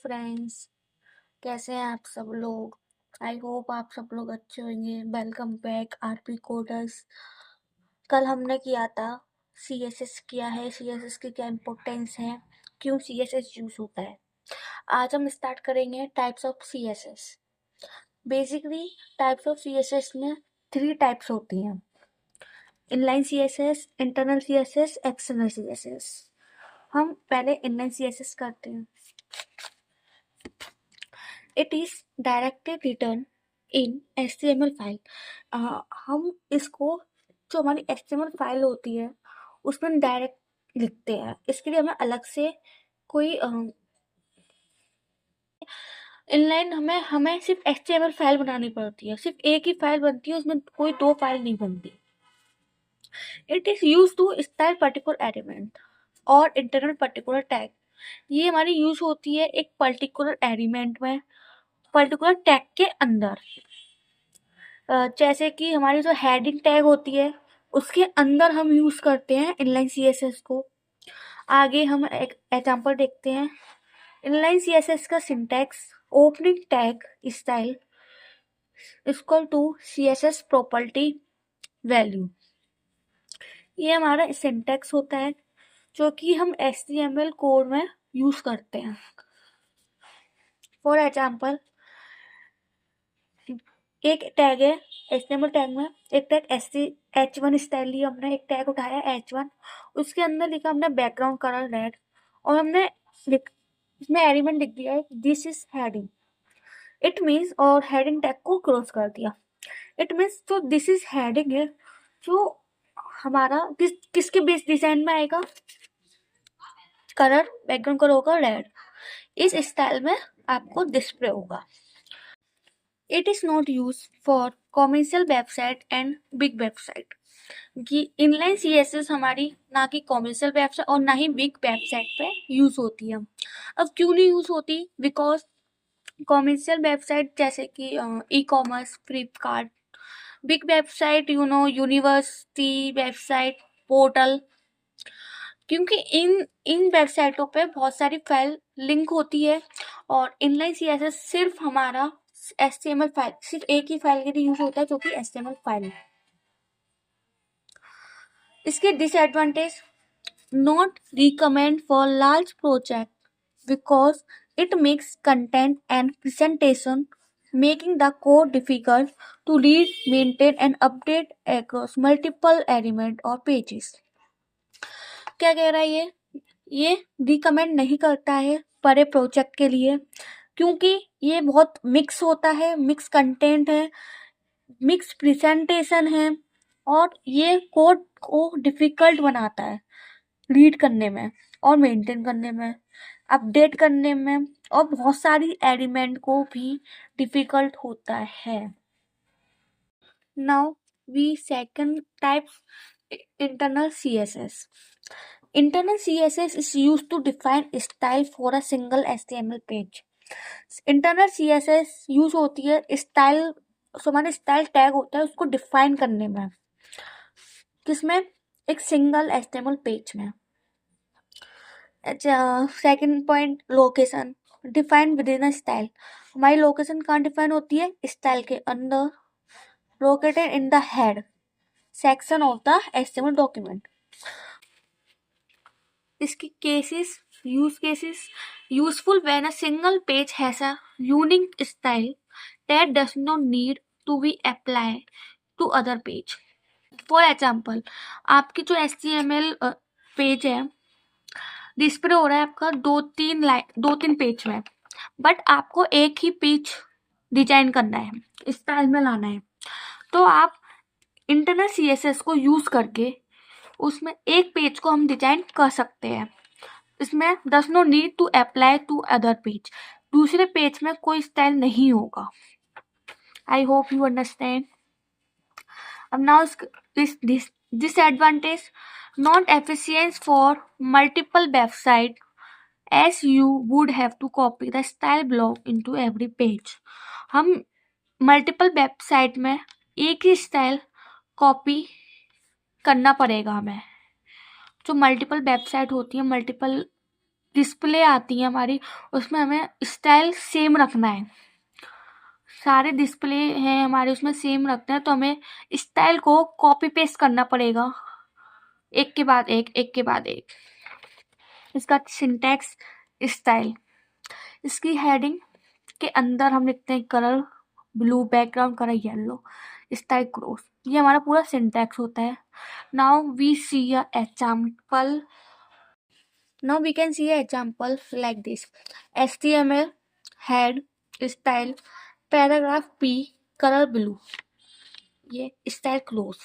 Friends, कैसे हैं आप सब लोग। आई होप आप सब लोग अच्छे होंगे। Welcome back RP coders. कल हमने किया था सीएसएस किया है, सीएसएस की क्या इम्पोर्टेंस है, क्यों सीएसएस यूज होता है। आज हम स्टार्ट करेंगे types of CSS. Basically types of CSS में 3 टाइप्स होती हैं: inline CSS, internal CSS, external CSS. हम पहले इनलाइन सीएसएस करते हैं। It is directly return in HTML file. हम इसको, जो हमारी HTML फाइल होती है उसमें डायरेक्ट लिखते हैं। इसके लिए हमें अलग से कोई इनलाइन हमें सिर्फ HTML फाइल बनानी पड़ती है। सिर्फ एक ही फाइल बनती है, उसमें कोई 2 फाइल नहीं बनती। It is use to style particular element और इंटरनल पर्टिकुलर टैग। ये हमारी यूज होती है एक पर्टिकुलर एलिमेंट में, पर्टिकुलर टैग के अंदर। जैसे कि हमारी जो हेडिंग टैग होती है उसके अंदर हम यूज करते हैं इनलाइन सीएसएस को। आगे हम एक एग्जांपल देखते हैं। इनलाइन सीएसएस का syntax: opening tag style equal to CSS property value. ये हमारा सिंटैक्स होता है जो कि हम HTML कोड में यूज करते हैं। फॉर एग्जांपल, एक टैग है HTML टैग में, एक टैग H1 स्टाइल लिया हमने, एक टैग उठाया H1, उसके अंदर लिखा हमने बैकग्राउंड कलर रेड, और हमने इसमें एलिमेंट लिख दिया है this is heading. It means, और हेडिंग टैग को क्लोज कर दिया। इट मीन्स जो दिस इज हेडिंग है, जो हमारा किसके बेस डिजाइन में आएगा, कलर बैकग्राउंड कलर होगा रेड। इस स्टाइल में आपको डिस्प्ले होगा। It is not use for commercial website and big website. कि इनलाइन सीएसएस हमारी ना कि कॉमर्शियल वेबसाइट और ना ही बिग वेबसाइट पे यूज होती है। अब क्यों नहीं यूज होती? बिकॉज कॉमर्शियल वेबसाइट जैसे कि e commerce, Flipkart, big website university website, portal, क्योंकि इन इन वेबसाइटों पे बहुत सारी फाइल लिंक होती है। और इनलाइन सीएसएस सिर्फ हमारा HTML फाइल, सिर्फ एक ही फाइल के लिए यूज होता है जो कि HTML फाइल है। इसके disadvantage: not recommend for large project because it makes content and presentation, making the code difficult to read, maintain and update across multiple element or pages। क्या कह रहा है ये रिकमेंड नहीं करता है बड़े प्रोजेक्ट के लिए, क्योंकि ये बहुत मिक्स होता है, मिक्स कंटेंट है, मिक्स प्रेजेंटेशन है, और ये कोड को डिफिकल्ट बनाता है रीड करने में और मेंटेन करने में, अपडेट करने में, और बहुत सारी एलिमेंट को भी डिफिकल्ट होता है। Now we second type, internal CSS. Internal CSS is used to define style for a single HTML पेज। इंटरनल सीएसएस यूज होती है स्टाइल, हमारा स्टाइल टैग होता है उसको डिफाइन करने में। किसमें? एक सिंगल HTML पेज में। Second point, location define within a style. हमारी लोकेशन कहाँ डिफाइन होती है? स्टाइल के अंदर, located in the head section of the HTML document. इसकी cases, use cases: useful when a single page has a unique style that does not need to be apply to other page. For example, आपकी जो HTML page है display हो रहा है आपका 2-3 page में, but आपको एक ही पेज डिजाइन करना है, स्टाइल में लाना है, तो आप इंटरनल सीएसएस को यूज करके उसमें एक पेज को हम डिजाइन कर सकते हैं। इसमें does no need to apply to other page, दूसरे पेज में कोई स्टाइल नहीं होगा। I hope you understand. अब now this disadvantage: not efficient for multiple website as you would have to copy the style block into every page। हम multiple website में एक ही style copy करना पड़ेगा हमें। जो मल्टीपल वेबसाइट होती है, मल्टीपल डिस्प्ले आती है हमारी, उसमें हमें स्टाइल सेम रखना है। सारे डिस्प्ले हैं हमारे उसमें सेम रखते हैं, तो हमें स्टाइल को कॉपी पेस्ट करना पड़ेगा एक के बाद एक, एक के बाद एक। इसका सिंटैक्स स्टाइल, इसकी हेडिंग के अंदर हम लिखते हैं colour blue, background colour yellow, style close. ये हमारा पूरा सिंटैक्स होता है। Now we see a example Now we can see an example like this. HTML head style paragraph P color blue, ये स्टाइल क्लोज।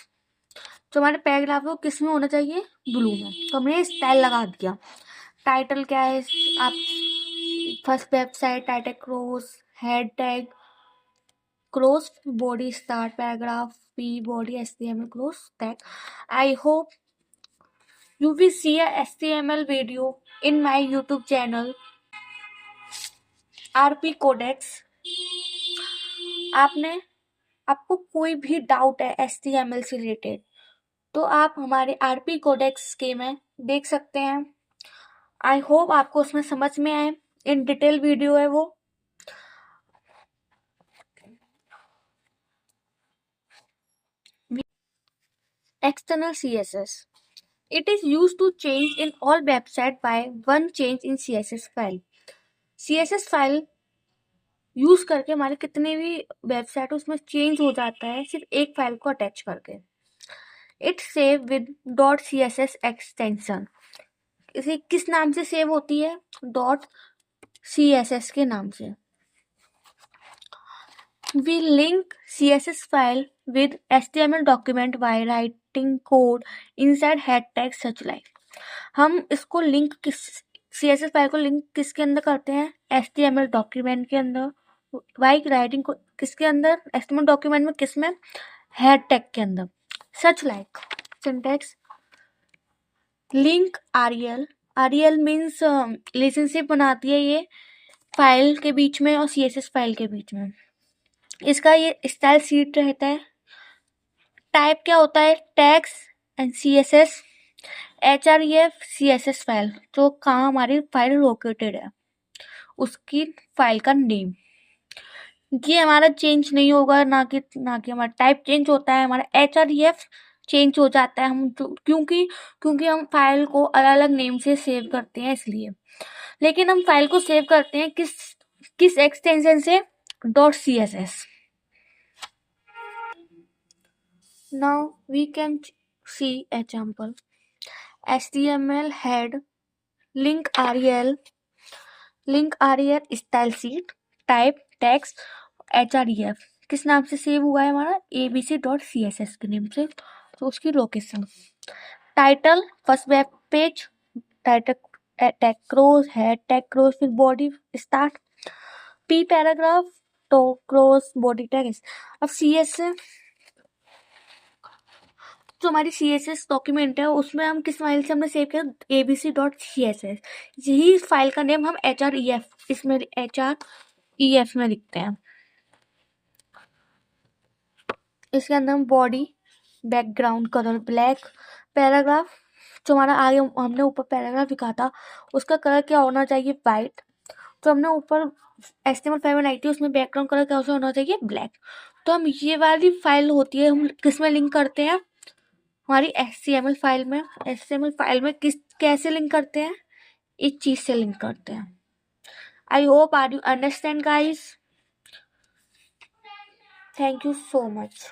जो हमारे पैराग्राफ है वो किस में होना चाहिए, ब्लू में, तो हमने स्टाइल लगा दिया। टाइटल क्या है, आप first website title close, head tag close, body start paragraph P body HTML close tag. I hope you will see a HTML video in my YouTube channel RP Codex। आपको कोई भी doubt है HTML से related तो आप हमारे RP Codex के में देख सकते हैं। आई होप आपको उसमें समझ में आए, इन डिटेल वीडियो है वो। External CSS. It is used to change in all website by one change in CSS file. CSS file use करके हमारे कितने भी वेबसाइट उसमें चेंज हो जाता है सिर्फ एक फाइल को अटैच करके। It save with .css extension. इसे किस नाम से सेव होती है, .css के नाम से। We link CSS file with HTML document by writing code inside head tag such like. हम इसको लिंक CSS फाइल को लिंक किसके अंदर करते हैं, HTML डॉक्यूमेंट के अंदर। बाय राइटिंग को किसके अंदर, HTML डॉक्यूमेंट में, किस में, हेड टैग के अंदर। Such like syntax, link REL means relationship बनाती है ये फाइल के बीच में और CSS फाइल के बीच में। इसका ये स्टाइल शीट रहता है। टाइप क्या होता है, tags and CSS, href CSS file, जो कहाँ हमारी फाइल लोकेटेड है उसकी फाइल का नेम। ये हमारा चेंज नहीं होगा, ना कि हमारा टाइप चेंज होता है, हमारा href चेंज हो जाता है। हम क्योंकि हम फाइल को अलग अलग नेम से सेव करते हैं इसलिए। लेकिन हम फाइल को सेव करते हैं किस एक्सटेंशन से, .css। Now we can see example. HTML head link REL style sheet type text href किस नाम से सेव हुआ है हमारा, abc.css के नेम से, तो उसकी location. Title first web page, title tag close, head tag close, फिर बॉडी स्टार्ट, P पैराग्राफ, तो क्रोज बॉडी टैग। अब CSS जो हमारी CSS डॉक्यूमेंट है उसमें हम किस फाइल से हमने सेव किया, abc.css। यही फाइल का नेम हम href इसमें href में लिखते हैं। इसके अंदर हम body background colour black, paragraph जो हमारा आगे हमने ऊपर पैराग्राफ लिखा था उसका कलर क्या होना चाहिए, वाइट। तो हमने ऊपर HTML फाइल बनाई थी उसमें बैकग्राउंड कलर क्या होना चाहिए, ब्लैक। तो हम ये वाली फाइल होती है हम किस में लिंक करते हैं, हमारी HTML फाइल में कैसे लिंक करते हैं, इस चीज से लिंक करते हैं। I hope are you understand guys, thank you so much.